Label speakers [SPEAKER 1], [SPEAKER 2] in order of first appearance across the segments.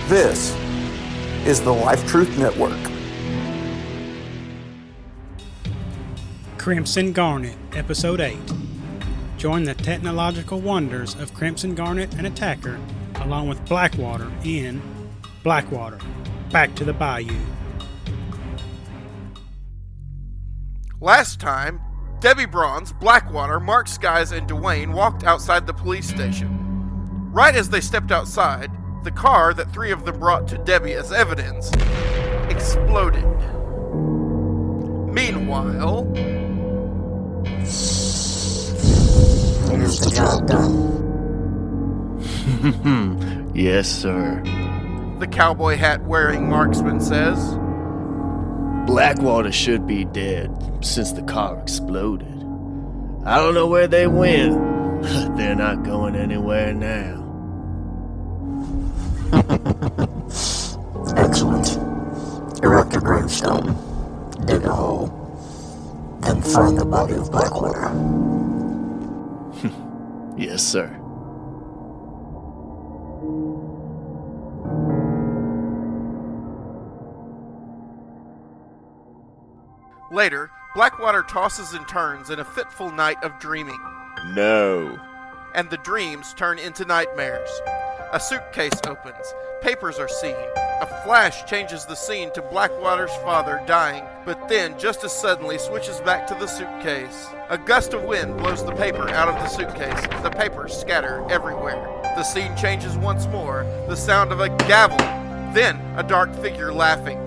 [SPEAKER 1] This is the Life Truth Network.
[SPEAKER 2] Crimson Garnet, Episode 8. Join the technological wonders of Crimson Garnet and Attacker, along with Blackwater in Blackwater, Back to the Bayou.
[SPEAKER 3] Last time, Debbie Bronze, Blackwater, Mark Skies, and Dwayne walked outside the police station. Right as they stepped outside, the car that three of them brought to Debbie as evidence exploded. Meanwhile...
[SPEAKER 4] Here's the job done.
[SPEAKER 5] Yes, sir.
[SPEAKER 3] The cowboy hat-wearing marksman says.
[SPEAKER 5] Blackwater should be dead since the car exploded. I don't know where they went. They're not going anywhere now.
[SPEAKER 4] Excellent. Erect a gravestone. Dig a hole. Then find the body of Blackwater.
[SPEAKER 5] Yes, sir.
[SPEAKER 3] Later, Blackwater tosses and turns in a fitful night of dreaming.
[SPEAKER 5] No.
[SPEAKER 3] And the dreams turn into nightmares. A suitcase opens. Papers are seen. A flash changes the scene to Blackwater's father dying, but then, just as suddenly, switches back to the suitcase. A gust of wind blows the paper out of the suitcase. The papers scatter everywhere. The scene changes once more. The sound of a gavel. Then, a dark figure laughing.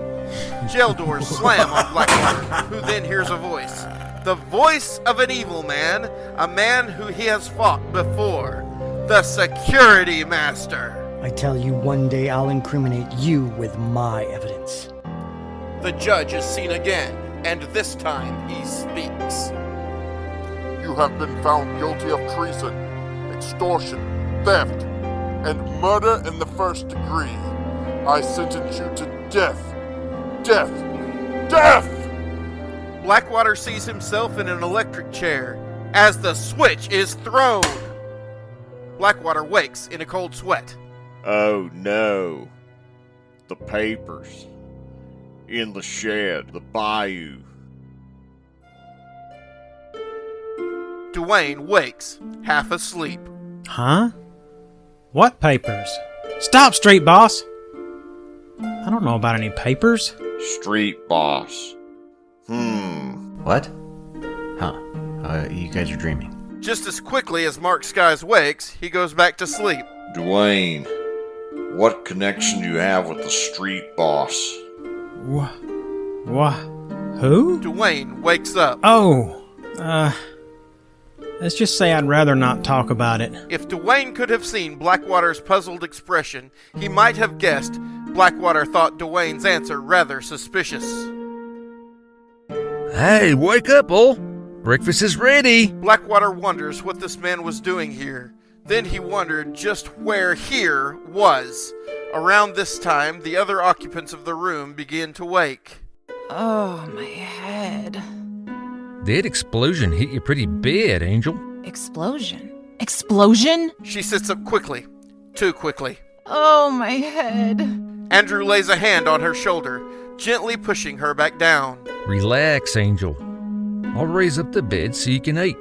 [SPEAKER 3] Jail doors slam on Blackwater, who then hears a voice. The voice of an evil man, a man who he has fought before. The Security Master.
[SPEAKER 6] I tell you, one day I'll incriminate you with my evidence.
[SPEAKER 3] The judge is seen again, and this time he speaks.
[SPEAKER 7] You have been found guilty of treason, extortion, theft, and murder in the first degree. I sentence you to death. Death! Death!
[SPEAKER 3] Blackwater sees himself in an electric chair as the switch is thrown. Blackwater wakes in a cold sweat.
[SPEAKER 8] Oh no. The papers. In the shed, the bayou.
[SPEAKER 3] Dwayne wakes, half asleep.
[SPEAKER 2] Huh? What papers? Stop, street boss! I don't know about any papers.
[SPEAKER 8] Street boss.
[SPEAKER 9] What? Huh. You guys are dreaming.
[SPEAKER 3] Just as quickly as Mark Skies wakes, he goes back to sleep.
[SPEAKER 8] Dwayne, what connection do you have with the street boss?
[SPEAKER 2] Who?
[SPEAKER 3] Dwayne wakes up.
[SPEAKER 2] Oh, let's just say I'd rather not talk about it.
[SPEAKER 3] If Dwayne could have seen Blackwater's puzzled expression, he might have guessed Blackwater thought Dwayne's answer rather suspicious.
[SPEAKER 10] Hey, wake up, all! Breakfast is ready!
[SPEAKER 3] Blackwater wonders what this man was doing here. Then he wondered just where here was. Around this time, the other occupants of the room begin to wake.
[SPEAKER 11] Oh, my head.
[SPEAKER 10] That explosion hit you pretty bad, Angel.
[SPEAKER 11] Explosion? Explosion?
[SPEAKER 3] She sits up quickly. Too quickly.
[SPEAKER 11] Oh, my head.
[SPEAKER 3] Andrew lays a hand on her shoulder, gently pushing her back down.
[SPEAKER 10] Relax, Angel. I'll raise up the bed so you can eat.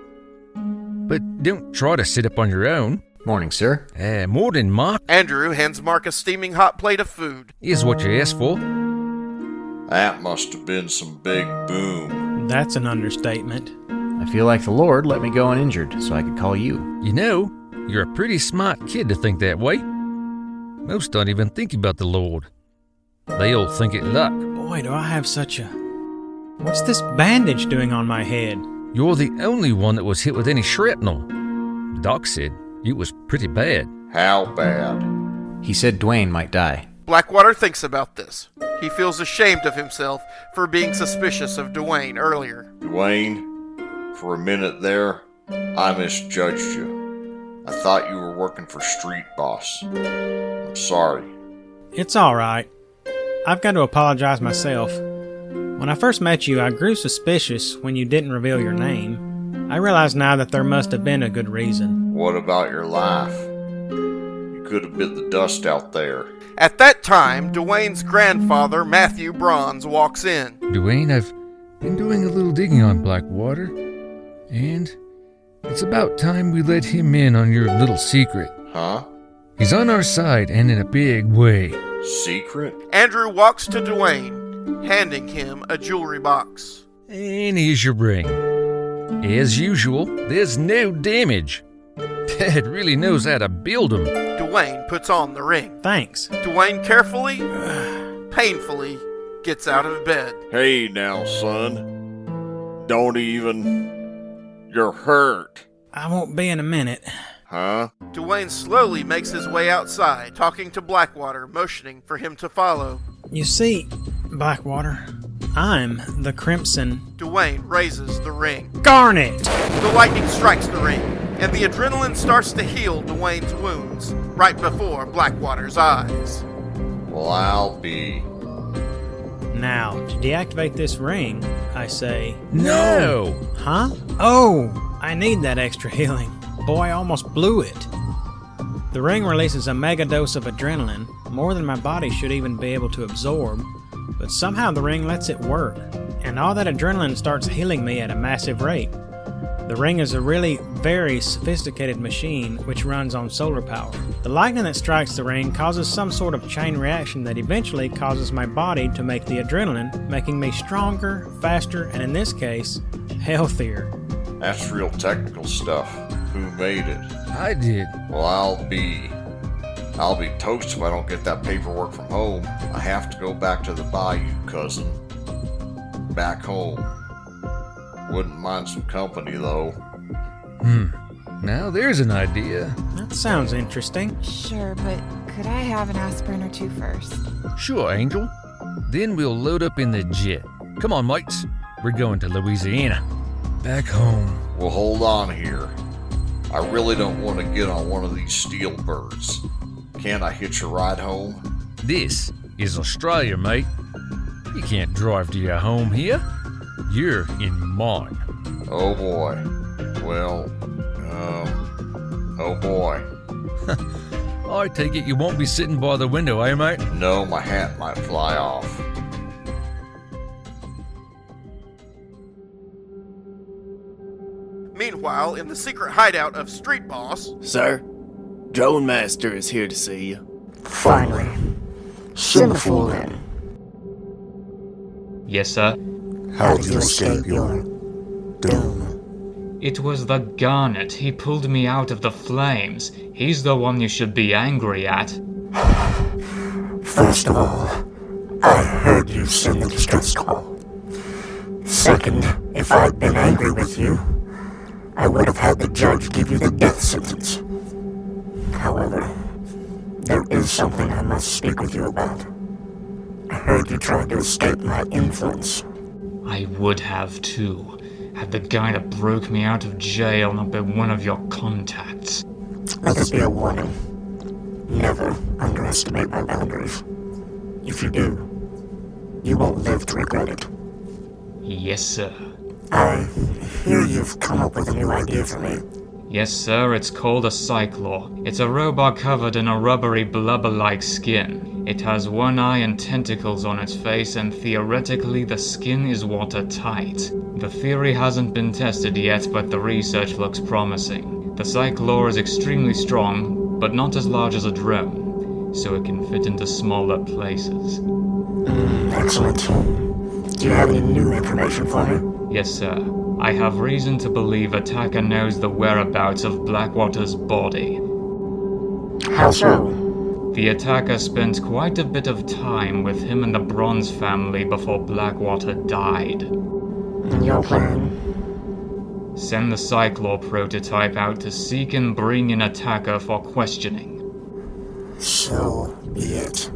[SPEAKER 10] But don't try to sit up on your own.
[SPEAKER 9] Morning, sir.
[SPEAKER 10] Morning, Mark.
[SPEAKER 3] Andrew hands Mark a steaming hot plate of food.
[SPEAKER 10] Here's what you asked for.
[SPEAKER 8] That must have been some big boom.
[SPEAKER 2] That's an understatement.
[SPEAKER 9] I feel like the Lord let me go uninjured so I could call you.
[SPEAKER 10] You know, you're a pretty smart kid to think that way. Most don't even think about the Lord. They all think it luck.
[SPEAKER 2] Boy, do I have such a... What's this bandage doing on my head?
[SPEAKER 10] You're the only one that was hit with any shrapnel. Doc said it was pretty bad.
[SPEAKER 8] How bad?
[SPEAKER 9] He said Dwayne might die.
[SPEAKER 3] Blackwater thinks about this. He feels ashamed of himself for being suspicious of Dwayne earlier.
[SPEAKER 8] Dwayne, for a minute there, I misjudged you. I thought you were working for Street Boss. I'm sorry.
[SPEAKER 2] It's all right. I've got to apologize myself. When I first met you, I grew suspicious when you didn't reveal your name. I realize now that there must have been a good reason.
[SPEAKER 8] What about your life? You could have bit the dust out there.
[SPEAKER 3] At that time, Dwayne's grandfather, Matthew Bronze, walks in.
[SPEAKER 10] Dwayne, I've been doing a little digging on Blackwater, and it's about time we let him in on your little secret.
[SPEAKER 8] Huh?
[SPEAKER 10] He's on our side, and in a big way.
[SPEAKER 8] Secret?
[SPEAKER 3] Andrew walks to Dwayne, handing him a jewelry box.
[SPEAKER 10] And here's your ring. As usual, there's no damage. Dad really knows how to build them.
[SPEAKER 3] Dwayne puts on the ring.
[SPEAKER 2] Thanks.
[SPEAKER 3] Dwayne carefully, painfully, gets out of bed.
[SPEAKER 7] Hey now, son. Don't even... You're hurt.
[SPEAKER 2] I won't be in a minute.
[SPEAKER 7] Huh?
[SPEAKER 3] Dwayne slowly makes his way outside, talking to Blackwater, motioning for him to follow.
[SPEAKER 2] You see, Blackwater, I'm the Crimson
[SPEAKER 3] Dwayne raises the ring.
[SPEAKER 2] Garnet!
[SPEAKER 3] The lightning strikes the ring, and the adrenaline starts to heal Dwayne's wounds right before Blackwater's eyes.
[SPEAKER 8] Well, I'll be...
[SPEAKER 2] Now, to deactivate this ring, I say...
[SPEAKER 10] No!
[SPEAKER 2] Huh? Oh, I need that extra healing. Boy, I almost blew it. The ring releases a mega dose of adrenaline, more than my body should even be able to absorb, but somehow the ring lets it work, and all that adrenaline starts healing me at a massive rate. The ring is a really very sophisticated machine which runs on solar power. The lightning that strikes the ring causes some sort of chain reaction that eventually causes my body to make the adrenaline, making me stronger, faster, and in this case, healthier.
[SPEAKER 8] That's real technical stuff. Who made it?
[SPEAKER 10] I did.
[SPEAKER 8] Well, I'll be toast if I don't get that paperwork from home. I have to go back to the Bayou, cousin. Back home. Wouldn't mind some company, though.
[SPEAKER 10] Now there's an idea.
[SPEAKER 2] That sounds interesting.
[SPEAKER 11] Sure, but could I have an aspirin or two first?
[SPEAKER 10] Sure, Angel. Then we'll load up in the jet. Come on, mates. We're going to Louisiana. Back home.
[SPEAKER 8] Well, hold on here. I really don't want to get on one of these steel birds. Can't I hitch a ride home?
[SPEAKER 10] This is Australia, mate. You can't drive to your home here. You're in mine.
[SPEAKER 8] Oh boy. Well, oh boy.
[SPEAKER 10] I take it you won't be sitting by the window, eh, mate?
[SPEAKER 8] No, my hat might fly off.
[SPEAKER 3] Meanwhile, in the secret hideout of Street Boss...
[SPEAKER 5] Sir, Drone Master is here to see you.
[SPEAKER 4] Finally. Send the fool in.
[SPEAKER 12] Yes, sir?
[SPEAKER 4] How did you escape your doom?
[SPEAKER 12] It was the Garnet. He pulled me out of the flames. He's the one you should be angry at.
[SPEAKER 4] First of all, I heard you send the distress call. Second, if I'd been angry with you, I would have had the judge give you the death sentence. However, there is something I must speak with you about. I heard you tried to escape my influence.
[SPEAKER 12] I would have too, had the guy that broke me out of jail not been one of your contacts.
[SPEAKER 4] Let this be a warning. Never underestimate my boundaries. If you do, you won't live to regret it.
[SPEAKER 12] Yes, sir.
[SPEAKER 4] I hear you've come up with a new idea for me.
[SPEAKER 12] Yes, sir, it's called a cyclor. It's a robot covered in a rubbery blubber-like skin. It has one eye and tentacles on its face, and theoretically the skin is watertight. The theory hasn't been tested yet, but the research looks promising. The cyclor is extremely strong, but not as large as a drone, so it can fit into smaller places.
[SPEAKER 4] Excellent. Do you have any new information for me?
[SPEAKER 12] Yes, sir. I have reason to believe Attacker knows the whereabouts of Blackwater's body.
[SPEAKER 4] How so?
[SPEAKER 12] The Attacker spent quite a bit of time with him and the Bronze family before Blackwater died.
[SPEAKER 4] And your plan?
[SPEAKER 12] Send the Cyclor prototype out to seek and bring in Attacker for questioning.
[SPEAKER 4] So be it.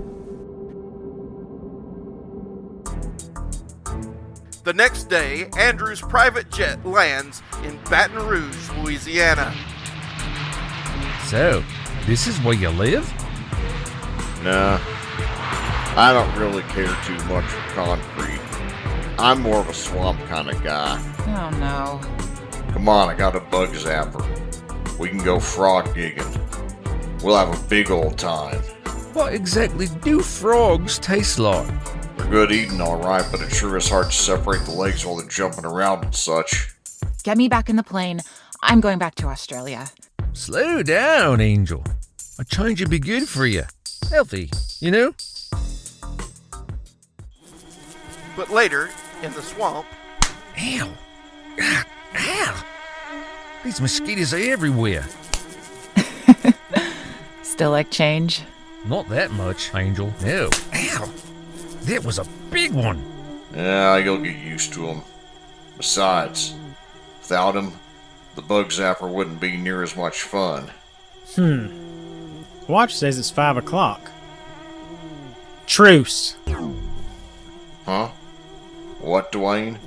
[SPEAKER 3] The next day, Andrew's private jet lands in Baton Rouge, Louisiana.
[SPEAKER 10] So, this is where you live?
[SPEAKER 8] Nah, I don't really care too much for concrete. I'm more of a swamp kind of guy.
[SPEAKER 11] Oh no.
[SPEAKER 8] Come on, I got a bug zapper. We can go frog gigging. We'll have a big old time.
[SPEAKER 10] What exactly do frogs taste like?
[SPEAKER 8] They're good eating, alright, but it sure is hard to separate the legs while they're jumping around and such.
[SPEAKER 11] Get me back in the plane. I'm going back to Australia.
[SPEAKER 10] Slow down, Angel. A change would be good for you. Healthy, you know?
[SPEAKER 3] But later, in the swamp...
[SPEAKER 10] Ow! Ow! These mosquitoes are everywhere.
[SPEAKER 11] Still like change?
[SPEAKER 10] Not that much, Angel. No. Ow! That was a big one.
[SPEAKER 8] Yeah, you'll get used to them. Besides, without him, the bug zapper wouldn't be near as much fun.
[SPEAKER 2] Watch says it's 5 o'clock. Truce.
[SPEAKER 8] Huh? What, Dwayne?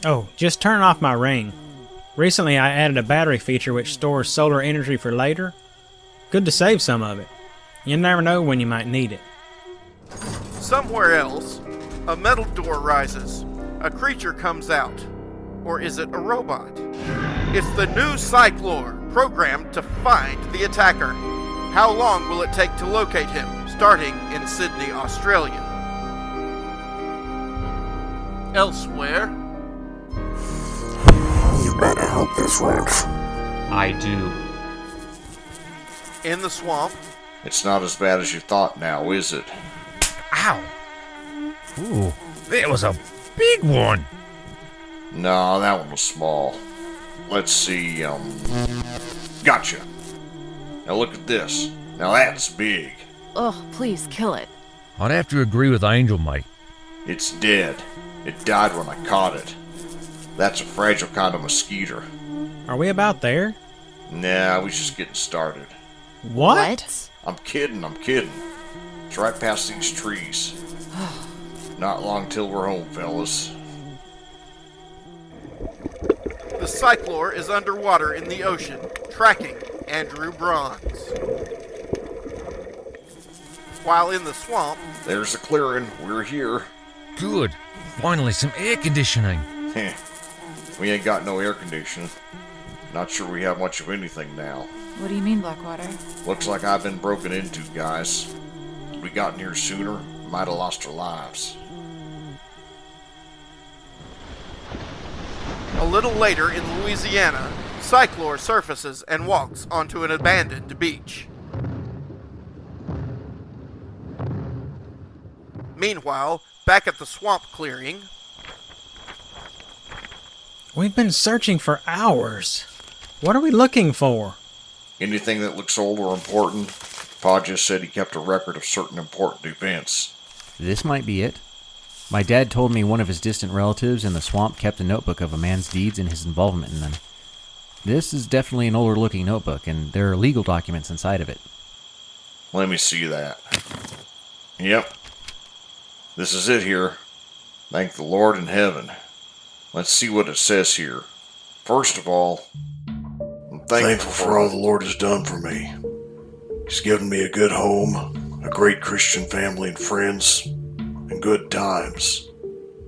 [SPEAKER 2] Oh, just turn off my ring. Recently I added a battery feature which stores solar energy for later. Good to save some of it. You never know when you might need it.
[SPEAKER 3] Somewhere else, a metal door rises. A creature comes out. Or is it a robot? It's the new Cyclor, programmed to find the attacker. How long will it take to locate him, starting in Sydney, Australia? Elsewhere,
[SPEAKER 4] You better hope this works.
[SPEAKER 12] I do.
[SPEAKER 3] in the swamp,
[SPEAKER 8] It's not as bad as you thought now, is it?
[SPEAKER 10] Ow! Ooh, that was a big one.
[SPEAKER 8] No, that one was small. Let's see, Gotcha. Now look at this. Now that's big.
[SPEAKER 11] Ugh, please kill it.
[SPEAKER 10] I'd have to agree with Angel, mate.
[SPEAKER 8] It's dead. It died when I caught it. That's a fragile kind of mosquito.
[SPEAKER 2] Are we about there?
[SPEAKER 8] Nah, we just getting started.
[SPEAKER 2] What?
[SPEAKER 8] I'm kidding. It's right past these trees. Not long till we're home, fellas.
[SPEAKER 3] the Cyclor is underwater in the ocean, tracking Andrew Bronze. While in the swamp...
[SPEAKER 8] There's the clearing. We're here.
[SPEAKER 10] Good. Finally, some air conditioning.
[SPEAKER 8] Heh. We ain't got no air conditioning. Not sure we have much of anything now.
[SPEAKER 11] What do you mean, Blackwater?
[SPEAKER 8] Looks like I've been broken into, guys. If we gotten here sooner, might have lost our lives.
[SPEAKER 3] A little later in Louisiana, Cyclor surfaces and walks onto an abandoned beach. Meanwhile, back at the swamp clearing...
[SPEAKER 2] We've been searching for hours. What are we looking for?
[SPEAKER 8] Anything that looks old or important. Pa just said he kept a record of certain important events.
[SPEAKER 9] This might be it. My dad told me one of his distant relatives in the swamp kept a notebook of a man's deeds and his involvement in them. This is definitely an older looking notebook, and there are legal documents inside of it.
[SPEAKER 8] Let me see that. Yep. This is it here. Thank the Lord in heaven. Let's see what it says here. First of all, I'm thankful for all the Lord has done for me. He's given me a good home, a great Christian family and friends, and good times.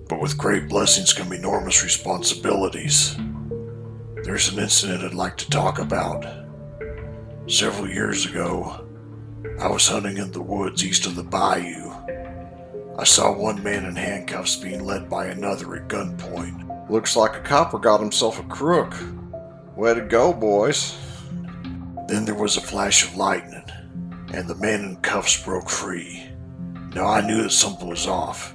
[SPEAKER 8] But with great blessings come enormous responsibilities. There's an incident I'd like to talk about. Several years ago, I was hunting in the woods east of the Bayou. I saw one man in handcuffs being led by another at gunpoint. Looks like a copper got himself a crook. Way to go, boys. Then there was a flash of lightning, and the man in cuffs broke free. Now I knew that something was off,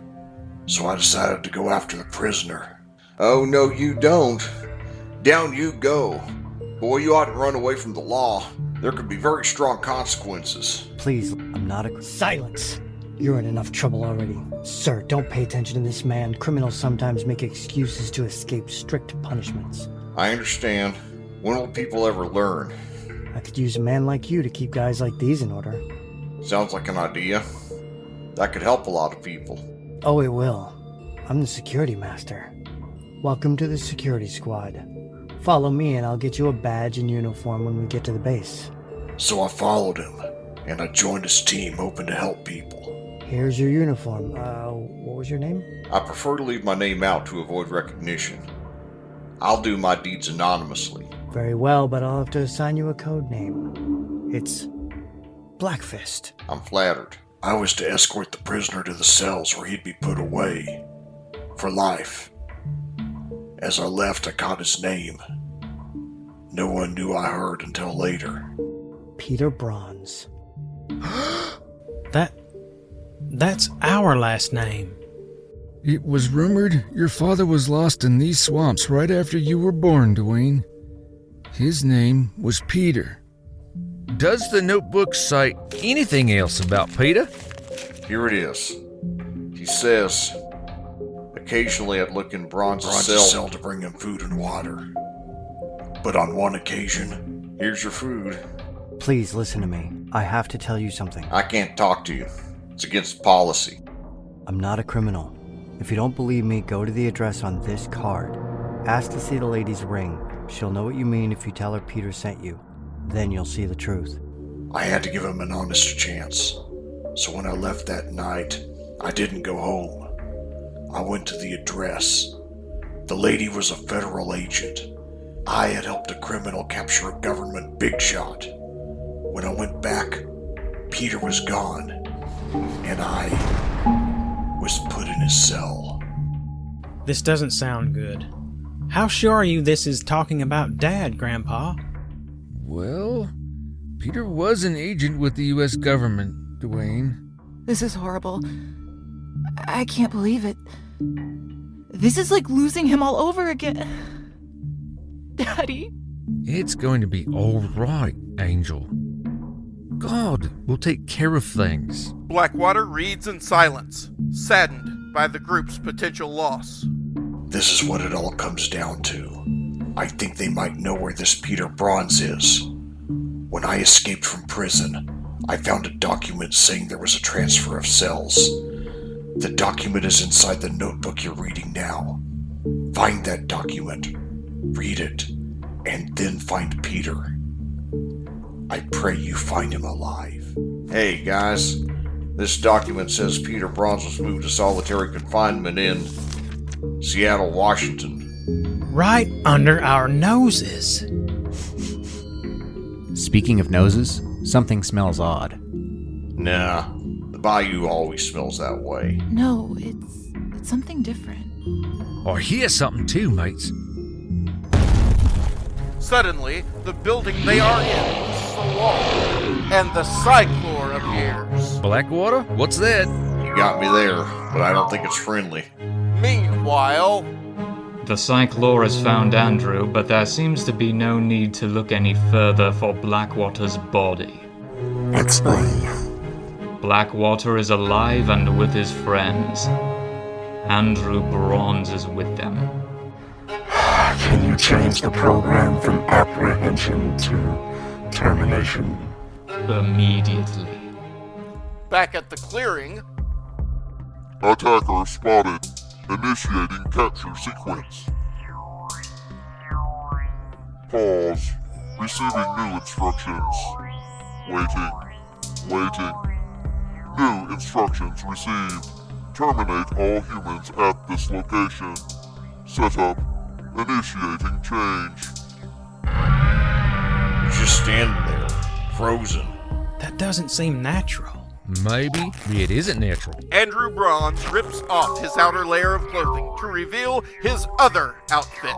[SPEAKER 8] so I decided to go after the prisoner. Oh, no you don't. Down you go. Boy, you ought to run away from the law. There could be very strong consequences.
[SPEAKER 6] Please, I'm not a... Silence! You're in enough trouble already. Sir, don't pay attention to this man. Criminals sometimes make excuses to escape strict punishments.
[SPEAKER 8] I understand. When will people ever learn?
[SPEAKER 6] I could use a man like you to keep guys like these in order.
[SPEAKER 8] Sounds like an idea. That could help a lot of people.
[SPEAKER 6] Oh, it will. I'm the security master. Welcome to the security squad. Follow me and I'll get you a badge and uniform when we get to the base.
[SPEAKER 8] So I followed him, and I joined his team hoping to help people.
[SPEAKER 6] Here's your uniform. What was your name?
[SPEAKER 8] I prefer to leave my name out to avoid recognition. I'll do my deeds anonymously.
[SPEAKER 6] Very well, but I'll have to assign you a code name. It's Blackfist.
[SPEAKER 8] I'm flattered.
[SPEAKER 4] I was to escort the prisoner to the cells where he'd be put away. For life. As I left, I caught his name. No one knew I heard until later.
[SPEAKER 6] Peter Bronze.
[SPEAKER 2] That's our last name.
[SPEAKER 10] It was rumored your father was lost in these swamps right after you were born, Dwayne. His name was Peter. Does the notebook cite anything else about Peter?
[SPEAKER 8] Here it is. He says, occasionally I'd look in Bronze's cell
[SPEAKER 4] to bring him food and water. But on one occasion,
[SPEAKER 8] here's your food.
[SPEAKER 6] Please listen to me. I have to tell you something.
[SPEAKER 8] I can't talk to you. It's against policy.
[SPEAKER 6] I'm not a criminal. If you don't believe me, go to the address on this card. Ask to see the lady's ring. She'll know what you mean if you tell her Peter sent you. Then you'll see the truth.
[SPEAKER 4] I had to give him an honest chance. So when I left that night, I didn't go home. I went to the address. The lady was a federal agent. I had helped a criminal capture a government big shot. When I went back, Peter was gone, and I was put in his cell.
[SPEAKER 2] This doesn't sound good. How sure are you this is talking about Dad, Grandpa?
[SPEAKER 10] Well, Peter was an agent with the U.S. government, Dwayne.
[SPEAKER 11] This is horrible. I can't believe it. This is like losing him all over again. Daddy?
[SPEAKER 10] It's going to be all right, Angel. God will take care of things.
[SPEAKER 3] Blackwater reads in silence, saddened by the group's potential loss.
[SPEAKER 4] This is what it all comes down to. I think they might know where this Peter Bronze is. When I escaped from prison, I found a document saying there was a transfer of cells. The document is inside the notebook you're reading now. Find that document, read it, and then find Peter. I pray you find him alive.
[SPEAKER 8] Hey, guys. This document says Peter Bronze was moved to solitary confinement in Seattle, Washington.
[SPEAKER 2] Right under our noses.
[SPEAKER 9] Speaking of noses, something smells odd.
[SPEAKER 8] Nah, the Bayou always smells that way.
[SPEAKER 11] No, it's something different.
[SPEAKER 10] I hear something too, mates.
[SPEAKER 3] Suddenly, the building they are in moves along, and the Cyclore appears.
[SPEAKER 10] Blackwater? What's that?
[SPEAKER 8] You got me there, but I don't think it's friendly.
[SPEAKER 3] Meanwhile,
[SPEAKER 12] The Cyclore has found Andrew, but there seems to be no need to look any further for Blackwater's body.
[SPEAKER 4] Explain.
[SPEAKER 12] Blackwater is alive and with his friends. Andrew Bronze is with them.
[SPEAKER 4] Can you change the program from apprehension to termination?
[SPEAKER 12] Immediately.
[SPEAKER 3] back at the clearing,
[SPEAKER 7] Attacker spotted. Initiating capture sequence. Pause. Receiving new instructions. Waiting. New instructions received. Terminate all humans at this location. Setup. Initiating change.
[SPEAKER 8] Just standing there, frozen.
[SPEAKER 2] That doesn't seem natural.
[SPEAKER 10] Maybe it isn't natural.
[SPEAKER 3] Andrew Bronze rips off his outer layer of clothing to reveal his other outfit.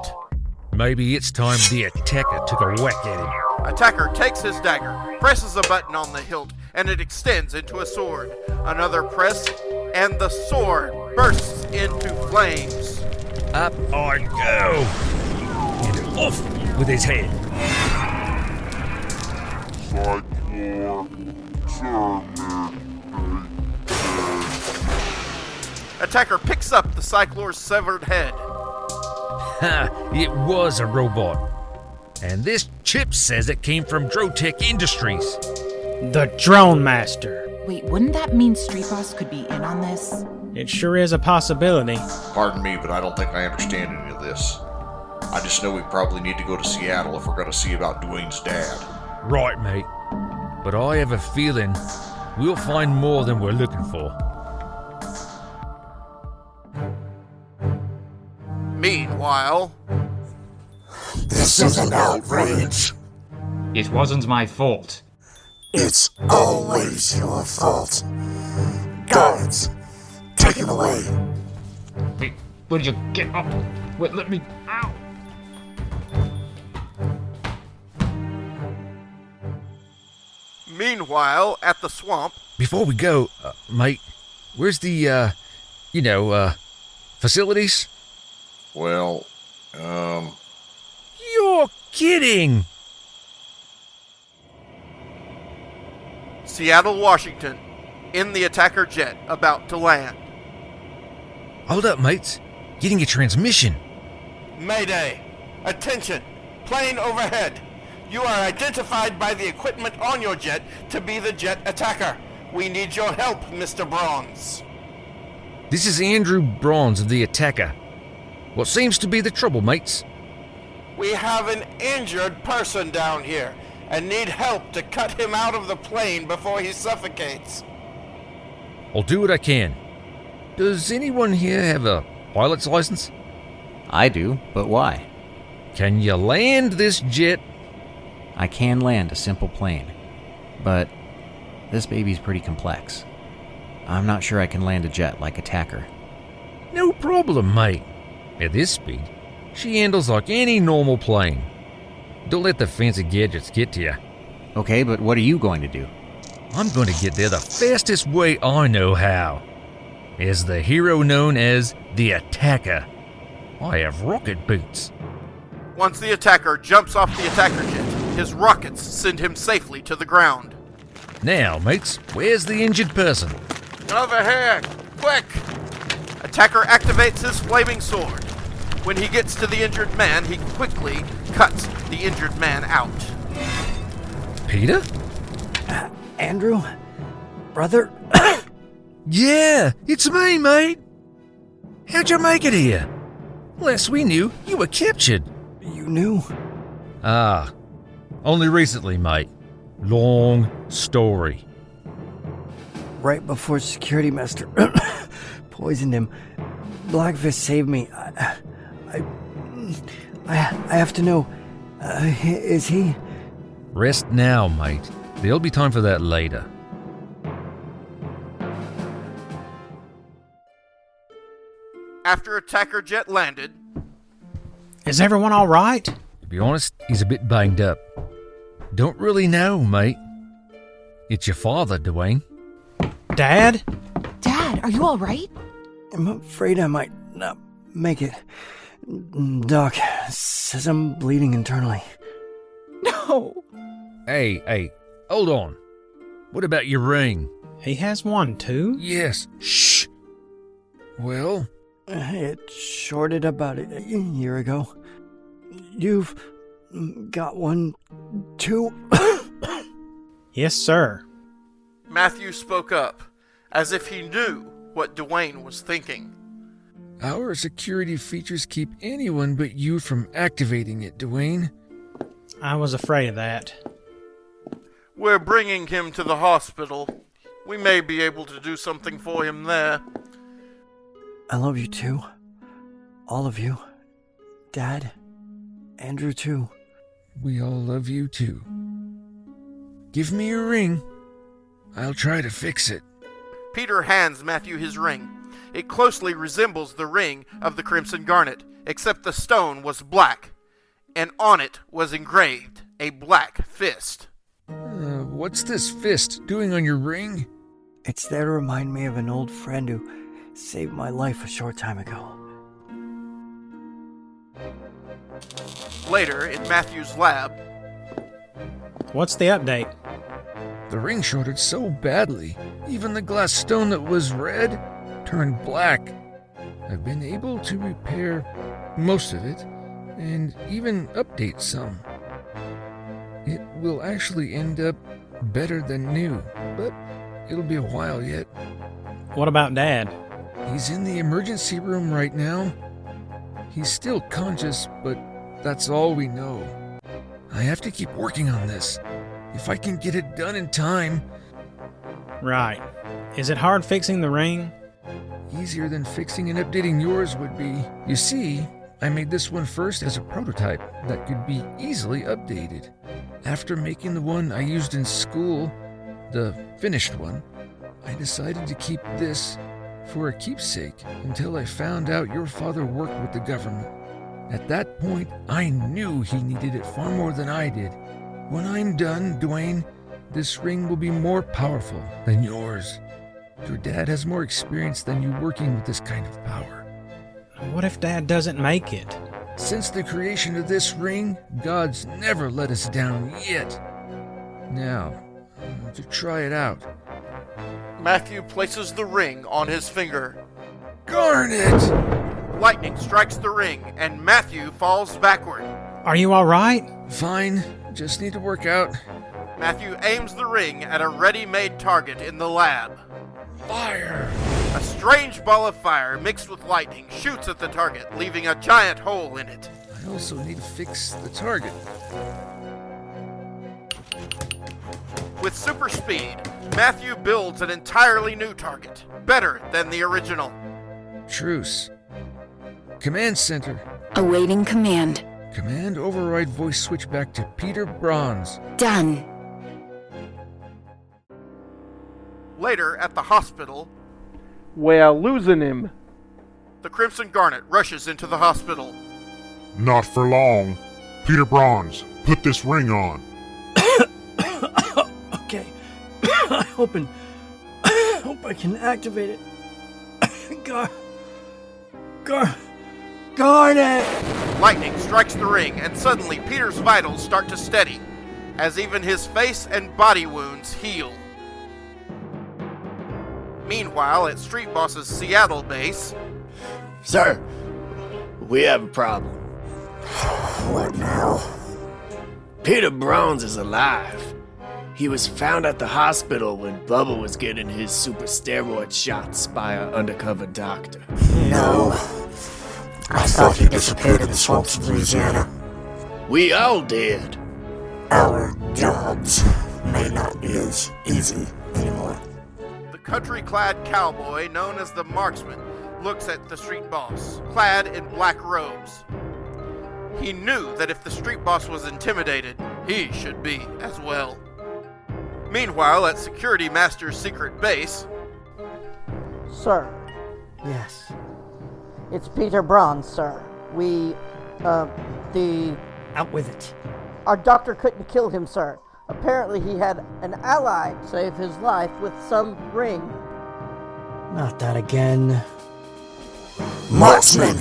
[SPEAKER 10] Maybe it's time the attacker took a whack at him.
[SPEAKER 3] Attacker takes his dagger, presses a button on the hilt, and it extends into a sword. Another press, and the sword bursts into flames.
[SPEAKER 10] Up I go! And off with his head.
[SPEAKER 7] Cyclore.
[SPEAKER 3] Attacker picks up the Cyclore's severed head.
[SPEAKER 10] Ha! It was a robot. And this chip says it came from Drotech Industries.
[SPEAKER 2] The Drone Master.
[SPEAKER 11] Wait, wouldn't that mean Street Boss could be in on this?
[SPEAKER 2] It sure is a possibility.
[SPEAKER 8] Pardon me, but I don't think I understand any of this. I just know we probably need to go to Seattle if we're going to see about Dwayne's dad.
[SPEAKER 10] Right, mate. But I have a feeling we'll find more than we're looking for.
[SPEAKER 3] Meanwhile,
[SPEAKER 4] This is an outrage.
[SPEAKER 12] It wasn't my fault.
[SPEAKER 4] It's always your fault. Guards, take him away.
[SPEAKER 12] Wait, will you get up? Wait, let me. Ow!
[SPEAKER 3] Meanwhile, at the swamp,
[SPEAKER 10] Before we go, mate, where's the, facilities?
[SPEAKER 8] Well,
[SPEAKER 10] You're kidding!
[SPEAKER 3] Seattle, Washington, in the attacker jet about to land.
[SPEAKER 10] Hold up, mates. Getting a transmission.
[SPEAKER 13] Mayday! Attention! Plane overhead! You are identified by the equipment on your jet to be the jet attacker. We need your help, Mr. Bronze.
[SPEAKER 10] This is Andrew Bronze of the Attacker. What seems to be the trouble, mates?
[SPEAKER 13] We have an injured person down here and need help to cut him out of the plane before he suffocates.
[SPEAKER 10] I'll do what I can. Does anyone here have a pilot's license?
[SPEAKER 9] I do, but why?
[SPEAKER 10] Can you land this jet?
[SPEAKER 9] I can land a simple plane, but this baby's pretty complex. I'm not sure I can land a jet like Attacker.
[SPEAKER 10] No problem, mate. At this speed, she handles like any normal plane. Don't let the fancy gadgets get to you.
[SPEAKER 9] Okay, but what are you going to do?
[SPEAKER 10] I'm going to get there the fastest way I know how. As the hero known as the Attacker, I have rocket boots.
[SPEAKER 3] Once the attacker jumps off the attacker jet, his rockets send him safely to the ground.
[SPEAKER 10] Now, mates, where's the injured person?
[SPEAKER 3] Over here! Quick! Attacker activates his flaming sword. When he gets to the injured man, he quickly cuts the injured man out.
[SPEAKER 10] Peter?
[SPEAKER 6] Andrew? Brother?
[SPEAKER 10] Yeah, it's me, mate. How'd you make it here? Last we knew, you were captured.
[SPEAKER 6] You knew?
[SPEAKER 10] Ah, only recently, mate. Long story.
[SPEAKER 6] Right before security master poisoned him, Blackfist saved me. I have to know. Is he?
[SPEAKER 10] Rest now, mate. There'll be time for that later.
[SPEAKER 3] After attacker jet landed,
[SPEAKER 2] Is everyone all right?
[SPEAKER 10] To be honest, he's a bit banged up. Don't really know, mate. It's your father, Dwayne.
[SPEAKER 2] Dad?
[SPEAKER 11] Dad, are you all right?
[SPEAKER 6] I'm afraid I might not make it. Doc says I'm bleeding internally.
[SPEAKER 11] No.
[SPEAKER 10] Hey, hold on. What about your ring?
[SPEAKER 2] He has one, too?
[SPEAKER 10] Yes. Shh. Well?
[SPEAKER 6] It shorted about a year ago. You've got one, too?
[SPEAKER 2] Yes, sir.
[SPEAKER 3] Matthew spoke up, as if he knew what Dwayne was thinking.
[SPEAKER 10] Our security features keep anyone but you from activating it, Dwayne.
[SPEAKER 2] I was afraid of that.
[SPEAKER 3] We're bringing him to the hospital. We may be able to do something for him there.
[SPEAKER 6] I love you, too. All of you. Dad. Andrew, too.
[SPEAKER 10] We all love you, too. Give me your ring. I'll try to fix it.
[SPEAKER 3] Peter hands Matthew his ring. It closely resembles the ring of the Crimson Garnet, except the stone was black, and on it was engraved a black fist.
[SPEAKER 10] What's this fist doing on your ring?
[SPEAKER 6] It's there to remind me of an old friend who saved my life a short time ago.
[SPEAKER 3] Later, in Matthew's lab,
[SPEAKER 2] What's the update?
[SPEAKER 10] The ring shorted so badly, even the glass stone that was red turned black. I've been able to repair most of it, and even update some. It will actually end up better than new, but it'll be a while yet.
[SPEAKER 2] What about Dad?
[SPEAKER 10] He's in the emergency room right now. He's still conscious, but that's all we know. I have to keep working on this. If I can get it done in time.
[SPEAKER 2] Right. Is it hard fixing the ring?
[SPEAKER 10] Easier than fixing and updating yours would be. You see, I made this one first as a prototype that could be easily updated. After making the one I used in school, the finished one, I decided to keep this for a keepsake until I found out your father worked with the government. At that point, I knew he needed it far more than I did. When I'm done, Dwayne, this ring will be more powerful than yours. Your dad has more experience than you working with this kind of power.
[SPEAKER 2] What if Dad doesn't make it?
[SPEAKER 10] Since the creation of this ring, God's never let us down yet. Now, to try it out.
[SPEAKER 3] Matthew places the ring on his finger.
[SPEAKER 10] Garnet!
[SPEAKER 3] Lightning strikes the ring, and Matthew falls backward.
[SPEAKER 2] Are you alright?
[SPEAKER 10] Fine, just need to work out.
[SPEAKER 3] Matthew aims the ring at a ready-made target in the lab.
[SPEAKER 10] Fire!
[SPEAKER 3] A strange ball of fire mixed with lightning shoots at the target, leaving a giant hole in it.
[SPEAKER 10] I also need to fix the target.
[SPEAKER 3] With super speed, Matthew builds an entirely new target, better than the original.
[SPEAKER 10] Truce. Command center.
[SPEAKER 14] Awaiting command.
[SPEAKER 10] Command override voice switch back to Peter Bronze.
[SPEAKER 14] Done.
[SPEAKER 3] Later, at the hospital,
[SPEAKER 15] We're losing him.
[SPEAKER 3] the Crimson Garnet rushes into the hospital.
[SPEAKER 7] Not for long. Peter Bronze, put this ring on.
[SPEAKER 16] Okay. I hope I can activate it. Garnet!
[SPEAKER 3] Lightning strikes the ring, and suddenly Peter's vitals start to steady, as even his face and body wounds heal. Meanwhile, at Street Boss's Seattle base...
[SPEAKER 5] Sir, we have a problem.
[SPEAKER 4] What now?
[SPEAKER 5] Peter Bronze is alive. He was found at the hospital when Bubba was getting his super steroid shots by an undercover doctor.
[SPEAKER 4] No. I thought he disappeared in the swamps of Louisiana.
[SPEAKER 5] We all did.
[SPEAKER 4] Our jobs may not be as easy anymore.
[SPEAKER 3] The country-clad cowboy known as the Marksman looks at the Street Boss, clad in black robes. He knew that if the Street Boss was intimidated, he should be as well. Meanwhile, at Security Master's secret base...
[SPEAKER 17] Sir.
[SPEAKER 16] Yes.
[SPEAKER 17] It's Peter Bronze, sir.
[SPEAKER 16] Out with it.
[SPEAKER 17] Our doctor couldn't kill him, sir. Apparently he had an ally save his life with some ring.
[SPEAKER 16] Not that again.
[SPEAKER 4] Marksman!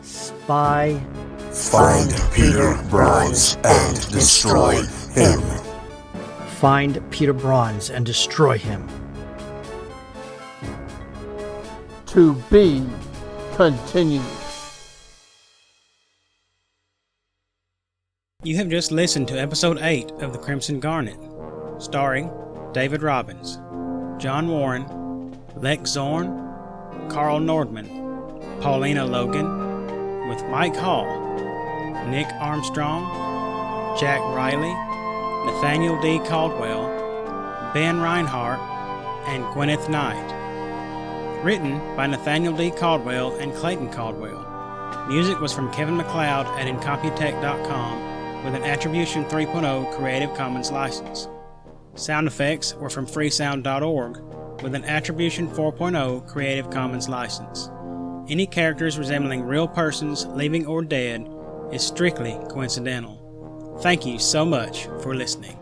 [SPEAKER 16] Spy.
[SPEAKER 4] Find Peter Bronze and destroy him.
[SPEAKER 16] Find Peter Bronze and destroy him.
[SPEAKER 15] To be continued.
[SPEAKER 2] You have just listened to Episode 8 of The Crimson Garnet, starring David Robbins, John Warren, Lex Zorn, Carl Nordman, Paulina Logan, with Mike Hall, Nick Armstrong, Jack Riley, Nathaniel D. Caldwell, Ben Reinhardt, and Gwyneth Knight. Written by Nathaniel D. Caldwell and Clayton Caldwell. Music was from Kevin MacLeod at Incomputech.com with an Attribution 3.0 Creative Commons license. Sound effects were from freesound.org with an Attribution 4.0 Creative Commons license. Any characters resembling real persons, living or dead, is strictly coincidental. Thank you so much for listening.